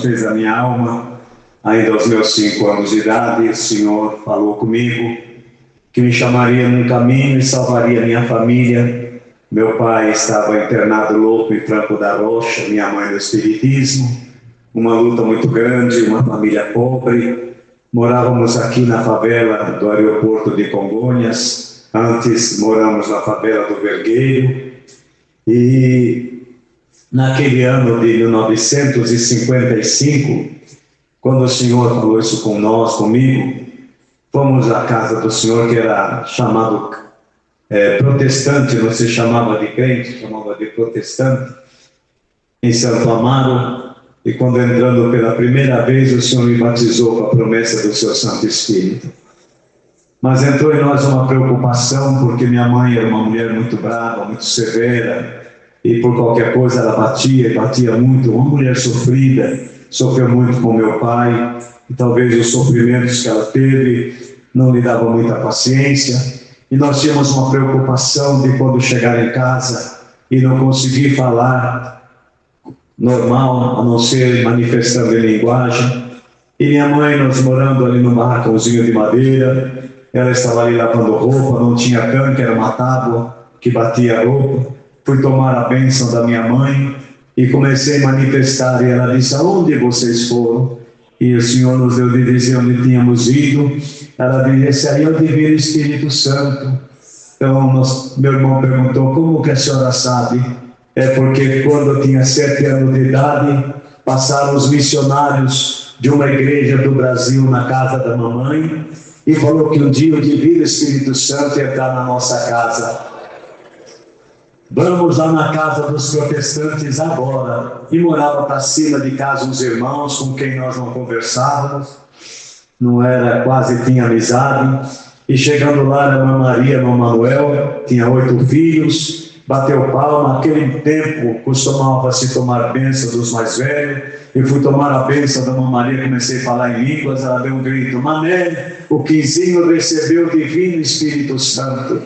fez a minha alma. Ainda aos meus 5 anos de idade, o Senhor falou comigo que me chamaria num caminho e salvaria minha família. Meu pai estava internado louco em Franco da Rocha, minha mãe no espiritismo, uma luta muito grande, uma família pobre. Morávamos aqui na favela do aeroporto de Congonhas, antes moramos na favela do Vergueiro, e naquele ano de 1955, quando o Senhor falou isso com nós, comigo, fomos à casa do Senhor, que era chamado protestante, não se chamava de crente, chamava de protestante, em Santo Amaro. E quando entrando pela primeira vez, o Senhor me batizou com a promessa do seu Santo Espírito. Mas entrou em nós uma preocupação, porque minha mãe era uma mulher muito brava, muito severa, e por qualquer coisa ela batia, e batia muito, uma mulher sofrida, sofreu muito com meu pai, e talvez os sofrimentos que ela teve não lhe davam muita paciência, e nós tínhamos uma preocupação de quando chegar em casa e não conseguir falar normal, a não ser manifestando em linguagem. E minha mãe, nós morando ali num barracãozinho de madeira, ela estava ali lavando roupa, não tinha cano, que era uma tábua que batia a roupa. Fui tomar a bênção da minha mãe e comecei a manifestar, e ela disse: aonde vocês foram? E o Senhor nos deu de dizer onde tínhamos ido. Ela disse: aí eu devia o Espírito Santo. Então meu irmão perguntou: como que a senhora sabe? É porque quando eu tinha 7 anos de idade, passaram os missionários de uma igreja do Brasil na casa da mamãe e falou que um dia o Divino Espírito Santo ia entrar na nossa casa. Vamos lá na casa dos protestantes agora. E morava para cima de casa uns irmãos com quem nós não conversávamos, não era, quase tinha amizade. E chegando lá, era uma Maria, irmão Manuel, tinha 8 filhos. Bateu palma. Naquele tempo costumava-se tomar bênção dos mais velhos. Eu fui tomar a bênção da Mãe Maria, comecei a falar em línguas. Ela deu um grito: Mané, o Quinzinho recebeu o Divino Espírito Santo.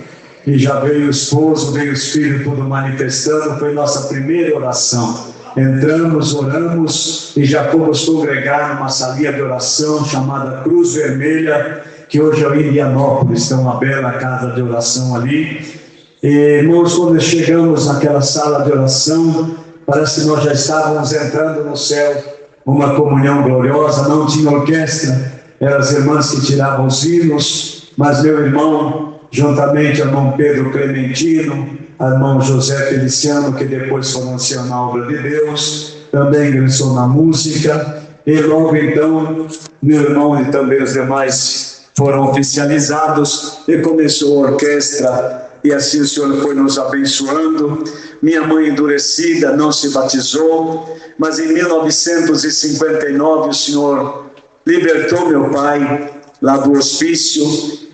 E já veio o esposo, veio os filhos, tudo manifestando. Foi nossa primeira oração. Entramos, oramos e já fomos congregar numa salinha de oração chamada Cruz Vermelha, que hoje é o Indianópolis. Tem uma bela casa de oração ali. E, irmãos, quando chegamos naquela sala de oração, parece que nós já estávamos entrando no céu, uma comunhão gloriosa. Não tinha orquestra, eram as irmãs que tiravam os hinos, mas meu irmão, juntamente ao irmão Pedro Clementino, ao irmão José Feliciano, que depois foi ancião na obra de Deus, também ingressou na música. E logo então, meu irmão e também os demais foram oficializados e começou a orquestra. E assim o Senhor foi nos abençoando. Minha mãe, endurecida, não se batizou, mas em 1959 o Senhor libertou meu pai lá do hospício.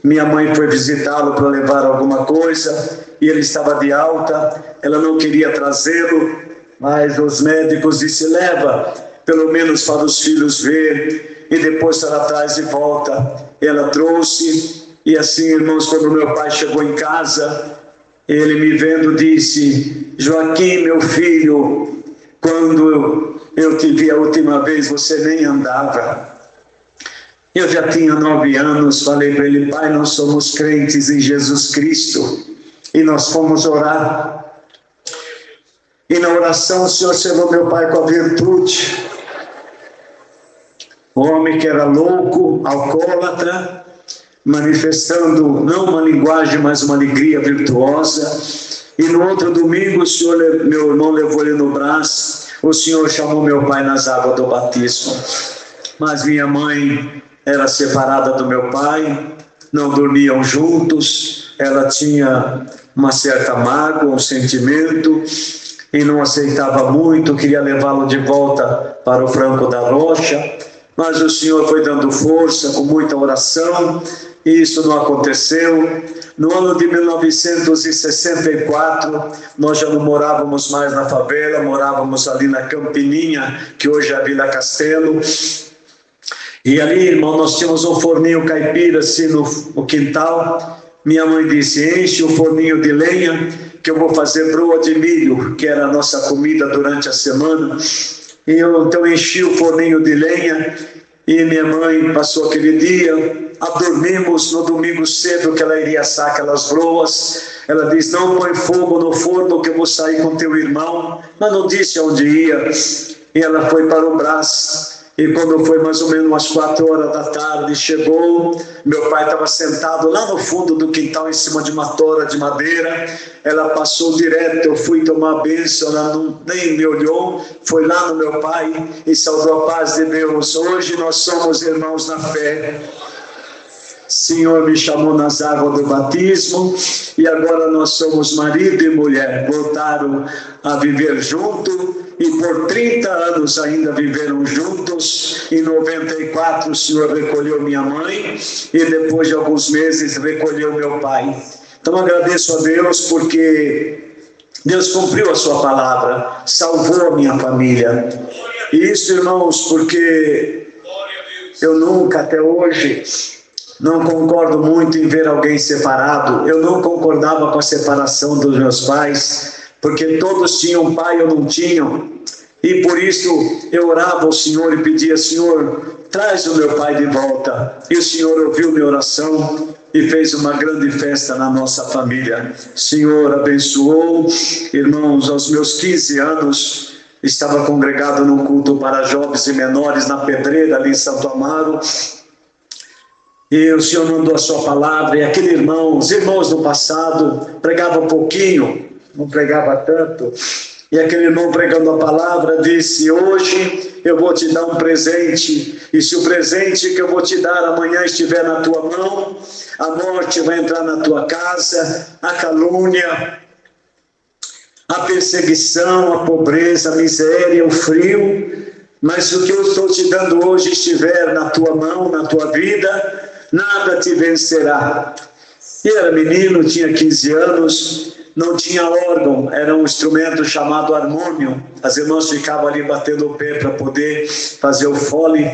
Minha mãe foi visitá-lo para levar alguma coisa e ele estava de alta. Ela não queria trazê-lo, mas os médicos disseram: leva, pelo menos para os filhos ver, e depois ela traz de volta. Ela trouxe. E assim, irmãos, quando meu pai chegou em casa, ele me vendo disse: Joaquim, meu filho, quando eu te vi a última vez, você nem andava. Eu já tinha 9 anos, falei para ele: pai, nós somos crentes em Jesus Cristo. E nós fomos orar. E na oração o Senhor selou meu pai com a virtude. O homem que era louco, alcoólatra, manifestando não uma linguagem, mas uma alegria virtuosa. E no outro domingo, o Senhor, meu irmão levou ele no braço, o Senhor chamou meu pai nas águas do batismo. Mas minha mãe era separada do meu pai, não dormiam juntos, ela tinha uma certa mágoa, um sentimento, e não aceitava muito, queria levá-lo de volta para o Franco da Rocha, mas o Senhor foi dando força, com muita oração, e isso não aconteceu. No ano de 1964, nós já não morávamos mais na favela, morávamos ali na Campininha, que hoje é a Vila Castelo. E ali, irmão, nós tínhamos um forninho caipira assim no quintal. Minha mãe disse: enche o forninho de lenha, que eu vou fazer broa de milho, que era a nossa comida durante a semana. E eu então enchi o forninho de lenha e minha mãe passou aquele dia. Dormimos no domingo cedo que ela iria assar aquelas broas. Ela disse: não põe fogo no forno que eu vou sair com teu irmão. Mas não disse onde ia. E ela foi para o Brás. E quando foi mais ou menos umas 4 horas da tarde, chegou, meu pai estava sentado lá no fundo do quintal, em cima de uma tora de madeira. Ela passou direto, eu fui tomar a bênção, ela nem me olhou, foi lá no meu pai e saudou a paz de Deus. Hoje nós somos irmãos na fé. Senhor me chamou nas águas do batismo e agora nós somos marido e mulher. Voltaram a viver junto e por 30 anos ainda viveram juntos. Em 94 o Senhor recolheu minha mãe e depois de alguns meses recolheu meu pai. Então agradeço a Deus porque Deus cumpriu a sua palavra, salvou a minha família. E isso, irmãos, porque eu nunca até hoje não concordo muito em ver alguém separado. Eu não concordava com a separação dos meus pais, porque todos tinham pai, eu não tinha. E por isso eu orava ao Senhor e pedia: Senhor, traz o meu pai de volta. E o Senhor ouviu minha oração e fez uma grande festa na nossa família. O Senhor abençoou. Irmãos, aos meus 15 anos, estava congregado num culto para jovens e menores na Pedreira, ali em Santo Amaro. E o Senhor mandou a sua palavra, e aquele irmão, os irmãos do passado, pregava pouquinho, não pregava tanto, e aquele irmão pregando a palavra disse: hoje eu vou te dar um presente, e se o presente que eu vou te dar amanhã estiver na tua mão, a morte vai entrar na tua casa, a calúnia, a perseguição, a pobreza, a miséria, o frio, mas o que eu estou te dando hoje estiver na tua mão, na tua vida, nada te vencerá. E era menino, tinha 15 anos, não tinha órgão, era um instrumento chamado harmônio. As irmãs ficavam ali batendo o pé para poder fazer o fole.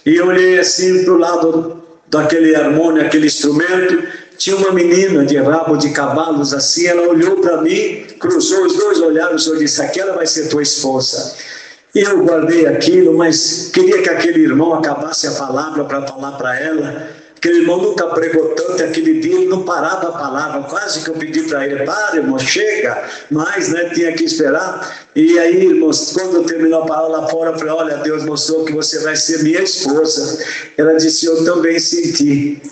E eu olhei assim para o lado daquele harmônio, aquele instrumento, tinha uma menina de rabo de cavalos assim, ela olhou para mim, cruzou os dois olhares e disse: aquela vai ser tua esposa. E eu guardei aquilo, mas queria que aquele irmão acabasse a palavra para falar para ela. Aquele irmão nunca pregou tanto, aquele dia ele não parava a palavra, quase que eu pedi para ele: para, irmão, chega, mas tinha que esperar. E aí, irmãos, quando terminou a palavra lá fora, eu falei: olha, Deus mostrou que você vai ser minha esposa. Ela disse: eu também senti,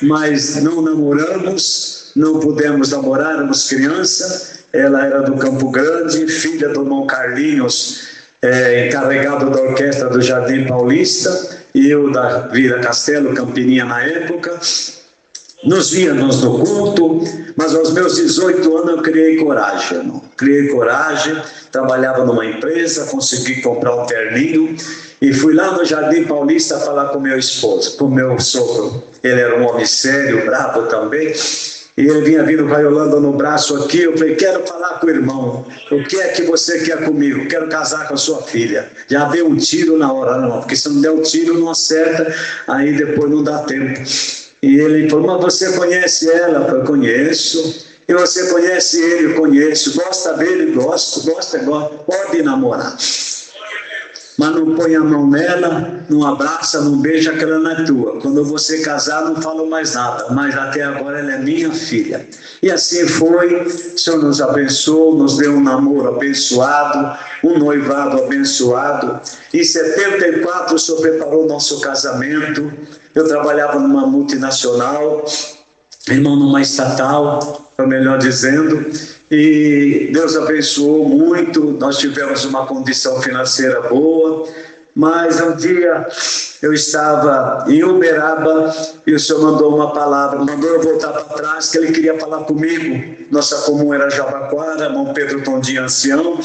mas não namoramos, não pudemos namorar, éramos criança. Ela era do Campo Grande, filha do irmão Carlinhos, encarregado da orquestra do Jardim Paulista, e eu da Vila Castelo, Campininha na época. Nos víamos no culto, mas aos meus 18 anos eu criei coragem, irmão. Criei coragem, trabalhava numa empresa, consegui comprar um terninho e fui lá no Jardim Paulista falar com meu esposo, com meu sogro. Ele era um homem sério, bravo também. E ele vinha vindo vaiolando no braço aqui. Eu falei: quero falar com o irmão. O que é que você quer comigo? Quero casar com a sua filha. Já deu um tiro na hora, não, porque se não der um tiro não acerta, aí depois não dá tempo. E ele falou: mas você conhece ela? Eu falei: conheço. E você conhece ele? Conheço. Gosta dele? Gosto. Gosta, pode namorar. Mas não põe a mão nela, não abraça, não beija, que ela não é tua. Quando você casar, não falo mais nada, mas até agora ela é minha filha. E assim foi. O Senhor nos abençoou, nos deu um namoro abençoado, um noivado abençoado. Em 74 o Senhor preparou o nosso casamento. Eu trabalhava numa multinacional, irmão, numa estatal, melhor dizendo, e Deus abençoou muito. Nós tivemos uma condição financeira boa, mas um dia eu estava em Uberaba e o Senhor mandou uma palavra, mandou eu voltar para trás, que Ele queria falar comigo. Nossa comum era Jabaquara, irmão Pedro Tondinho, ancião.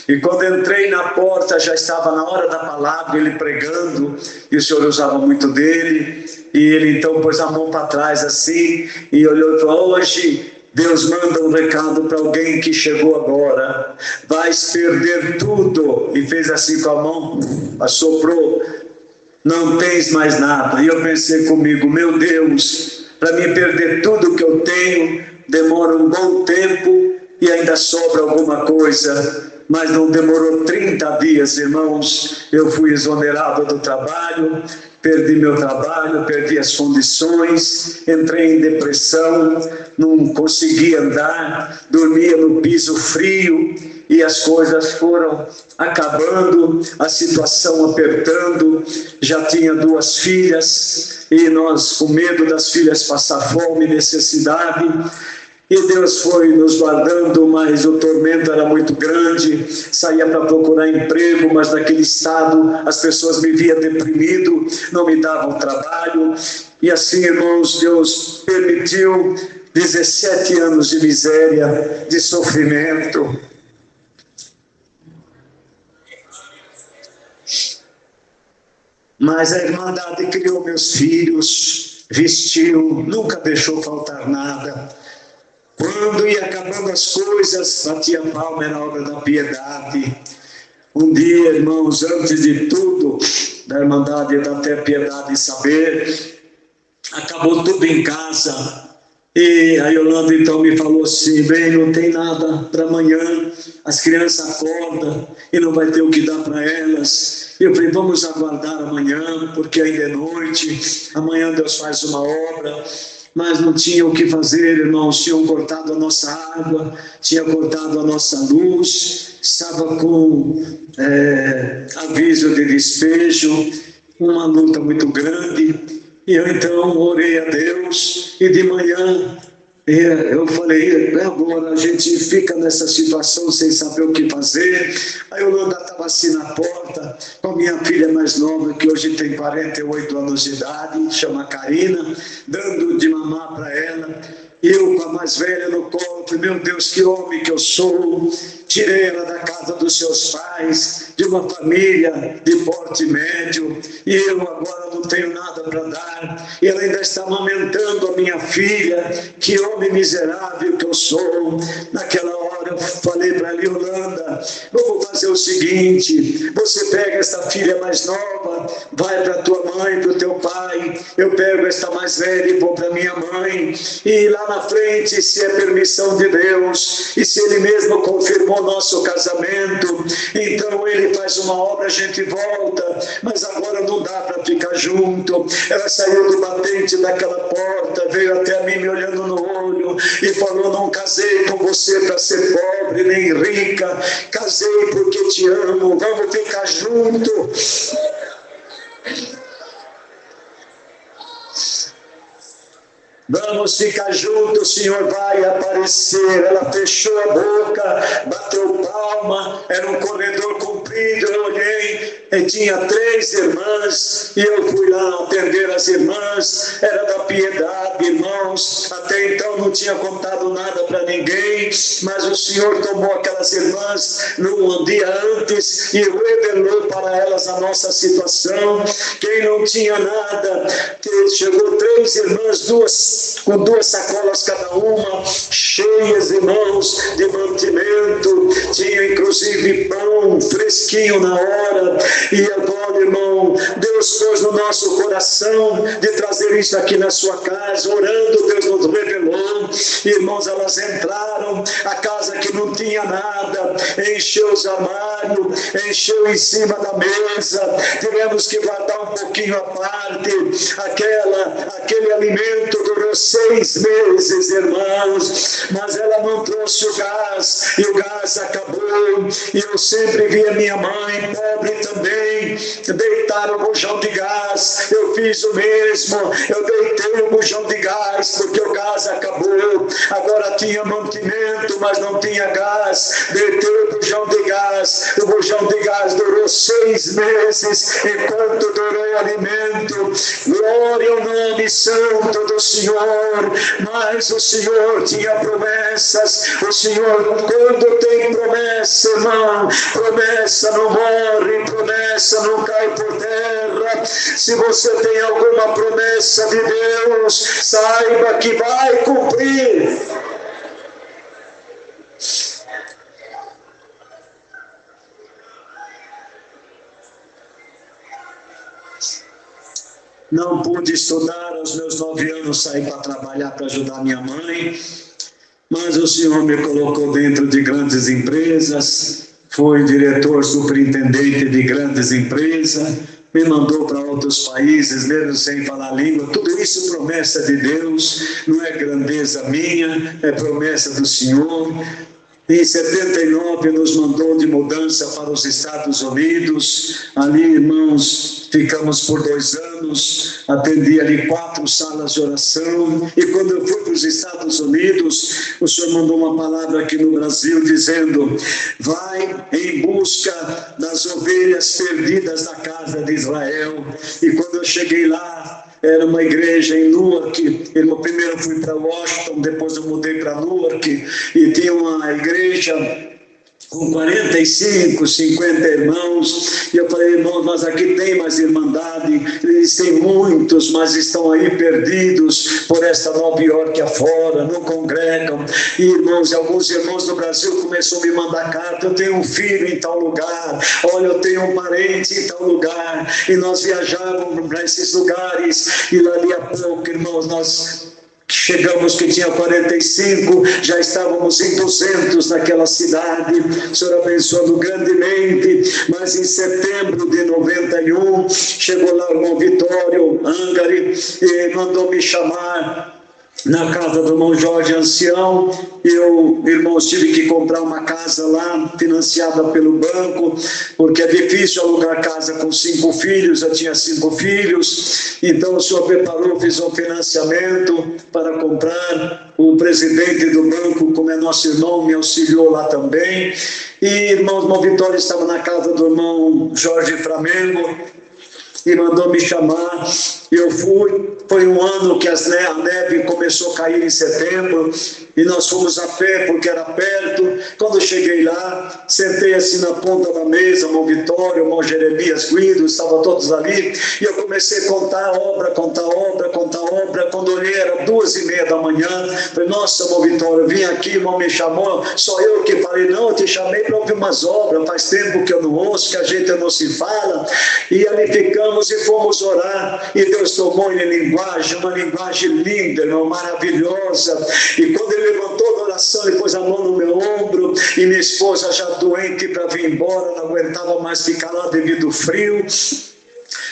E quando entrei na porta, já estava na hora da palavra, ele pregando, e o Senhor usava muito dele. E ele então pôs a mão para trás assim, e olhou e falou: hoje Deus manda um recado para alguém que chegou agora, vais perder tudo. E fez assim com a mão, assoprou: não tens mais nada. E eu pensei comigo: meu Deus, para mim perder tudo que eu tenho, demora um bom tempo e ainda sobra alguma coisa. mas não demorou 30 dias, irmãos, eu fui exonerado do trabalho, perdi meu trabalho, perdi as condições, entrei em depressão, não conseguia andar, dormia no piso frio e as coisas foram acabando, a situação apertando. Já tinha 2 filhas e nós com medo das filhas passar fome e necessidade. E Deus foi nos guardando, mas o tormento era muito grande. Saía para procurar emprego, mas naquele estado as pessoas me viam deprimido, não me davam trabalho. E assim, irmãos, Deus permitiu 17 anos de miséria, de sofrimento. Mas a Irmandade criou meus filhos, vestiu, nunca deixou faltar nada. Quando ia acabando as coisas, batia palma, era obra da piedade. Um dia, irmãos, antes de tudo, da Irmandade da até piedade e saber, acabou tudo em casa. E a Yolanda então me falou assim: bem, não tem nada para amanhã, as crianças acordam e não vai ter o que dar para elas. E eu falei: vamos aguardar amanhã, porque ainda é noite, amanhã Deus faz uma obra. Mas não tinha o que fazer, irmãos, tinham cortado a nossa água, tinha cortado a nossa luz, estava com aviso de despejo, uma luta muito grande. E eu então orei a Deus e de manhã eu falei: agora a gente fica nessa situação sem saber o que fazer. A Yolanda estava assim na porta, com a minha filha mais nova, que hoje tem 48 anos de idade, chama Karina, dando de mamar para ela. Eu com a mais velha no colo, meu Deus, que homem que eu sou. Tirei ela da casa dos seus pais, de uma família de porte médio, e eu agora não tenho nada para dar. E ela ainda está amamentando a minha filha. Que homem miserável que eu sou. Naquela hora eu falei para ela: Yolanda, vamos fazer o seguinte, você pega esta filha mais nova, vai para tua mãe, para o teu pai, eu pego esta mais velha e vou para minha mãe, e lá na frente, se é permissão de Deus, e se Ele mesmo confirmou nosso casamento, então Ele faz uma obra, a gente volta. Mas agora não dá para ficar junto. Ela saiu do batente daquela porta, veio até a mim me olhando no olho e falou: não casei com você para ser pobre nem rica, casei porque te amo, vamos ficar junto. Vamos ficar juntos, o Senhor vai aparecer. Ela fechou a boca, bateu palma, era um corredor comprido, eu olhei, e tinha 3 irmãs, e eu fui lá atender as irmãs, era da piedade, irmãos, até então não tinha contado nada para ninguém, mas o Senhor tomou aquelas irmãs num dia antes e revelou para elas a nossa situação. Quem não tinha nada, chegou 3 irmãs, com 2 sacolas cada uma, cheias, irmãos, de mantimento, tinha inclusive pão fresquinho na hora. E agora, irmão, Deus pôs no nosso coração de trazer isso aqui na sua casa, orando, Deus nos revelou. Irmãos, elas entraram, a casa que não tinha nada, encheu os armários, encheu em cima da mesa, tivemos que guardar um pouquinho à parte, aquele alimento durou 6 meses, irmãos, mas ela não trouxe o gás, e o gás acabou. E eu sempre vi a minha mãe, pobre também, deitar o bujão de gás. Eu fiz o mesmo, eu deitei o bujão de gás, porque o gás acabou. Agora tinha mantimento, mas não tinha gás. Deitei o bujão de gás durou 6 meses, enquanto durou o alimento. Glória ao nome santo do Senhor. Mas o Senhor tinha promessas. O Senhor, quando tem promessa, irmão, promessa não morre, promessa não cai por terra. Se você tem alguma promessa de Deus, saiba que vai cumprir. Não pude estudar, aos meus 9 anos saí para trabalhar, para ajudar minha mãe, mas o Senhor me colocou dentro de grandes empresas, foi diretor superintendente de grandes empresas, me mandou para outros países, mesmo sem falar língua. Tudo isso é promessa de Deus, não é grandeza minha, é promessa do Senhor. Em 79 nos mandou de mudança para os Estados Unidos. Ali, irmãos, ficamos por 2 anos, atendi ali 4 salas de oração. E quando eu fui para os Estados Unidos, o Senhor mandou uma palavra aqui no Brasil dizendo: vai em busca das ovelhas perdidas da casa de Israel. E quando eu cheguei lá, era uma igreja em Newark. Primeiro eu fui para Washington, depois eu mudei para Newark, e tinha uma igreja com 45, 50 irmãos, e eu falei: irmãos, mas aqui tem mais irmandade. Eles têm muitos, mas estão aí perdidos por esta Nova York afora, não congregam. E irmãos, alguns irmãos do Brasil começaram a me mandar carta: eu tenho um filho em tal lugar, olha, eu tenho um parente em tal lugar. E nós viajávamos para esses lugares, e ali a pouco, irmãos, nós chegamos que tinha 45, já estávamos em 200 naquela cidade. O Senhor abençoando grandemente. Mas em setembro de 91, chegou lá o irmão Vitório Angari e mandou me chamar na casa do irmão Jorge Ancião. Eu, irmãos, tive que comprar uma casa lá, financiada pelo banco, porque é difícil alugar casa com 5 filhos, eu tinha 5 filhos, então o Senhor preparou, fiz um financiamento para comprar. O presidente do banco, como é nosso irmão, me auxiliou lá também. E, irmãos, o irmão Vitório estava na casa do irmão Jorge Flamengo, e mandou me chamar. Eu fui. Foi um ano que a neve começou a cair em setembro, e nós fomos a pé porque era perto. Quando eu cheguei lá, sentei assim na ponta da mesa, o irmão Vitório, o irmão Jeremias Guido, estavam todos ali, e eu comecei a contar obra. Quando olhei, era 2:30 da manhã. Falei: nossa, irmão Vitório, eu vim aqui, o irmão me chamou, só eu que falei: não, eu te chamei para ouvir umas obras, faz tempo que eu não ouço, que a gente não se fala. E ali ficamos e fomos orar, e Deus tomou em linguagem, uma linguagem linda, irmão, maravilhosa. E quando ele levantou da oração, ele pôs a mão no meu ombro, e minha esposa já doente para vir embora, não aguentava mais ficar lá devido ao frio,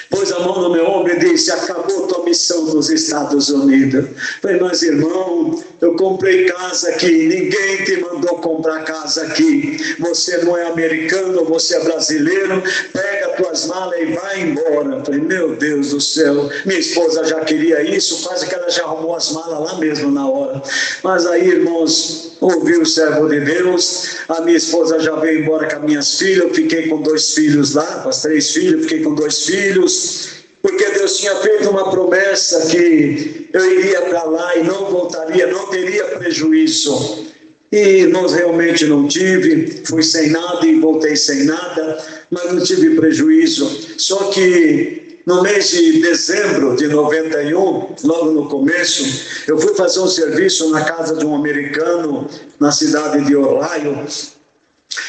pôs a mão no meu ombro e disse: acabou tua missão nos Estados Unidos. Falei: mas irmão, eu comprei casa aqui, ninguém te mandou comprar casa aqui, você não é americano, você é brasileiro, pega tuas malas e vai embora. Falei: meu Deus do céu, minha esposa já queria isso, quase que ela já arrumou as malas lá mesmo na hora. Mas aí, irmãos, ouvi o servo de Deus, a minha esposa já veio embora com as minhas filhas, eu fiquei com 2 filhos lá, com as 3 filhas, fiquei com 2 filhos, porque Deus tinha feito uma promessa que eu iria para lá e não voltaria, não teria prejuízo. E nós realmente não tive, fui sem nada e voltei sem nada, mas não tive prejuízo. Só que no mês de dezembro de 91, logo no começo, eu fui fazer um serviço na casa de um americano na cidade de Ohio.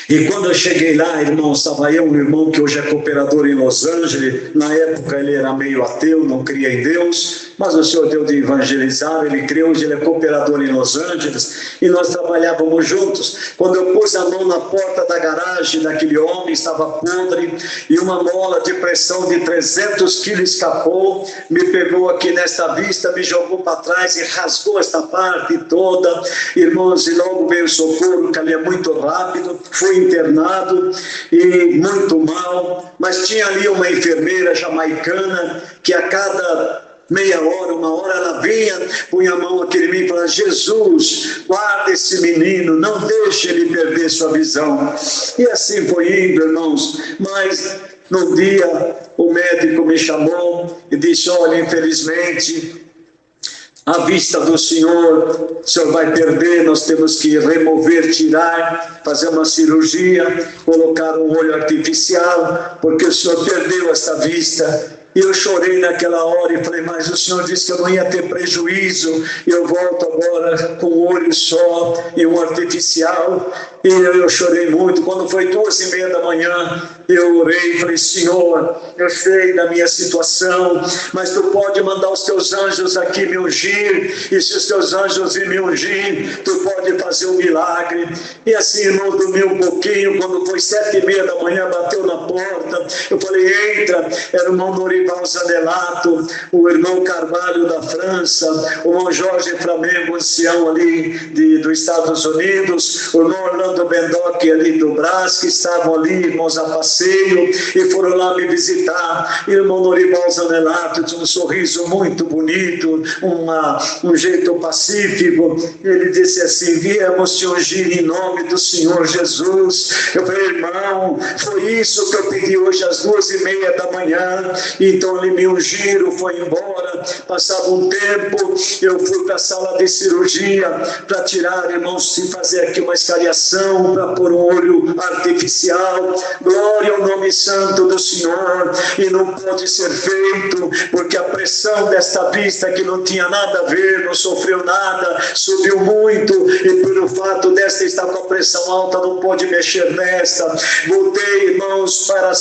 E quando eu cheguei lá, irmão, estava eu, um irmão que hoje é cooperador em Los Angeles. Na época ele era meio ateu, não cria em Deus, mas o Senhor deu de evangelizar, ele creu, hoje ele é cooperador em Los Angeles, e nós trabalhávamos juntos. Quando eu pus a mão na porta da garagem daquele homem, estava podre, e uma mola de pressão de 300 quilos escapou, me pegou aqui nesta vista, me jogou para trás e rasgou esta parte toda. Irmãos, e logo veio o socorro, que ali é muito rápido. Fui internado e muito mal, mas tinha ali uma enfermeira jamaicana que a cada meia hora, 1 hora, ela vinha, punha a mão aqui em mim e falava: Jesus, guarda esse menino, não deixe ele perder sua visão. E assim foi indo, irmãos. Mas no dia o médico me chamou e disse: olha, infelizmente, à vista do Senhor, o Senhor vai perder, nós temos que remover, tirar, fazer uma cirurgia, colocar um olho artificial, porque o Senhor perdeu essa vista. E eu chorei naquela hora e falei, mas o Senhor disse que eu não ia ter prejuízo. E eu volto agora com um olho só e um artificial. E eu chorei muito. Quando foi 2h30 da manhã, eu orei e falei, Senhor, eu sei da minha situação, mas Tu pode mandar os Teus anjos aqui me ungir. E se os Teus anjos virem me ungir, Tu pode fazer um milagre. E assim, irmão, dormi um pouquinho. Quando foi 7h30 da manhã, bateu na porta. Eu falei, entra. Era o irmão Norival Zanelato, o irmão Carvalho da França, o irmão Jorge Flamengo, ancião ali dos Estados Unidos, o irmão Orlando Bendoc ali do Brás, que estavam ali, irmãos a passeio, e foram lá me visitar. E o irmão Norival Zanelato tinha um sorriso muito bonito, um jeito pacífico. Ele disse assim, viemos te ungir em nome do Senhor Jesus. Eu falei, irmão, foi isso que eu pedi hoje às 2h30 da manhã. Então ele me ungiram, foi embora. Passava um tempo, eu fui para a sala de cirurgia para tirar, irmãos, e fazer aqui uma escariação, para pôr um olho artificial. Glória ao nome santo do Senhor. E não pode ser feito, porque a pressão desta vista, que não tinha nada a ver, não sofreu nada, subiu muito, e pelo fato desta estar com a pressão alta, não pode mexer nesta. Voltei, irmãos, para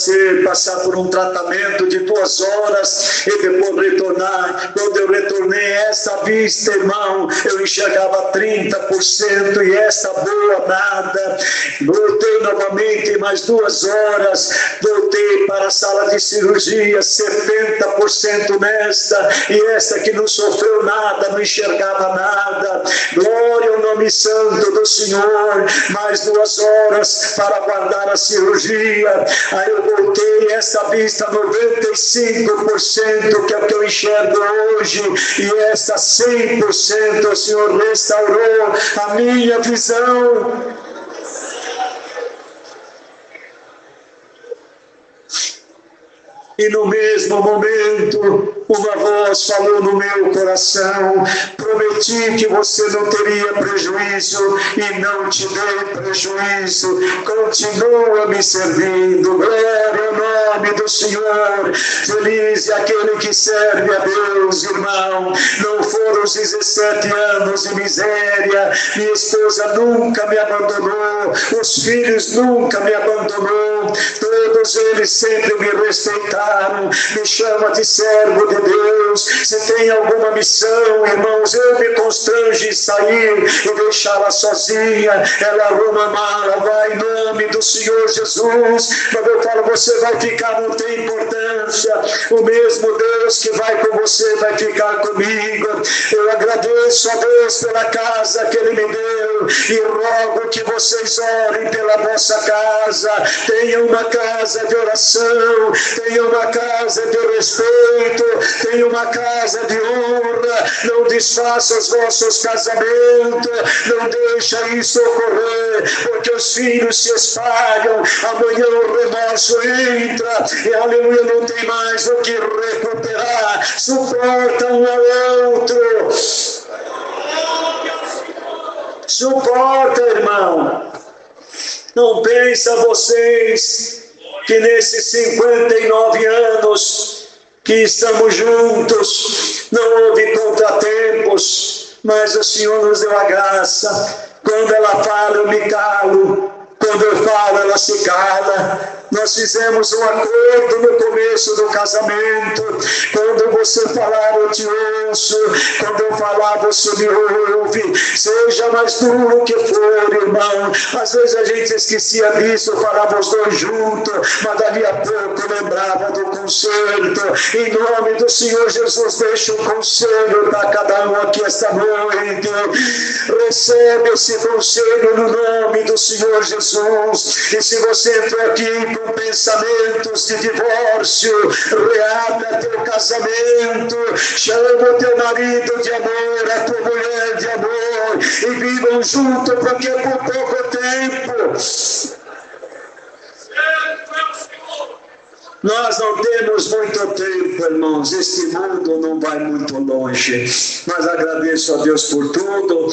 passar por um tratamento de 2 horas e depois retornar. Quando eu retornei, esta vista, irmão, eu enxergava 30% e esta boa nada. Voltei novamente mais 2 horas, voltei para a sala de cirurgia, 70% nesta, e esta que não sofreu nada, não enxergava nada. Glória ao nome santo do Senhor. Mais 2 horas para aguardar a cirurgia. Aí eu voltei, esta vista 95%, que é o que eu enxergo hoje, e esta 100%, o Senhor restaurou a minha visão. E no mesmo momento, uma voz falou no meu coração, prometi que você não teria prejuízo e não te dei prejuízo, continua me servindo. Glória ao nome do Senhor. Feliz é aquele que serve a Deus, irmão. Não foram os 17 anos de miséria, minha esposa nunca me abandonou, os filhos nunca me abandonou, todos eles sempre me respeitaram, me chama de servo de Deus. Se tem alguma missão, irmãos, eu me constranjo em sair e deixá-la sozinha. Ela arruma a mala, vai em nome do Senhor Jesus. Mas eu falo, você vai ficar, não tem importância. O mesmo Deus que vai com você vai ficar comigo. Eu agradeço a Deus pela casa que Ele me deu e rogo que vocês orem pela vossa casa. Tenha uma casa de oração, tenha uma casa de respeito, tenha uma casa de honra. Não desfaça os vossos casamentos, não deixa isso ocorrer, porque os filhos se espalham, amanhã o remorso entra e aleluia, não tem mais o que recuperar. Suporta um ao outro, suporta, irmão. Não pensa vocês que nesses 59 anos que estamos juntos não houve contratempos, mas o Senhor nos deu a graça. Quando ela fala, eu me calo. Quando eu falo, ela se cala. Nós fizemos um acordo no começo do casamento. Quando você falar, eu te ouço. Quando eu falar, você me ouve. Seja mais duro que for, irmão. Às vezes a gente esquecia disso, falava os dois juntos, mas dali a pouco lembrava do conselho. Em nome do Senhor Jesus, deixa um conselho para cada um aqui esta noite. Recebe esse conselho no nome do Senhor Jesus. E se você entrou aqui com pensamentos de divórcio, reabra teu casamento, chama o teu marido de amor, a tua mulher de amor, e vivam juntos, porque é por pouco tempo. Nós não temos muito tempo, irmãos. Este mundo não vai muito longe. Mas agradeço a Deus por tudo.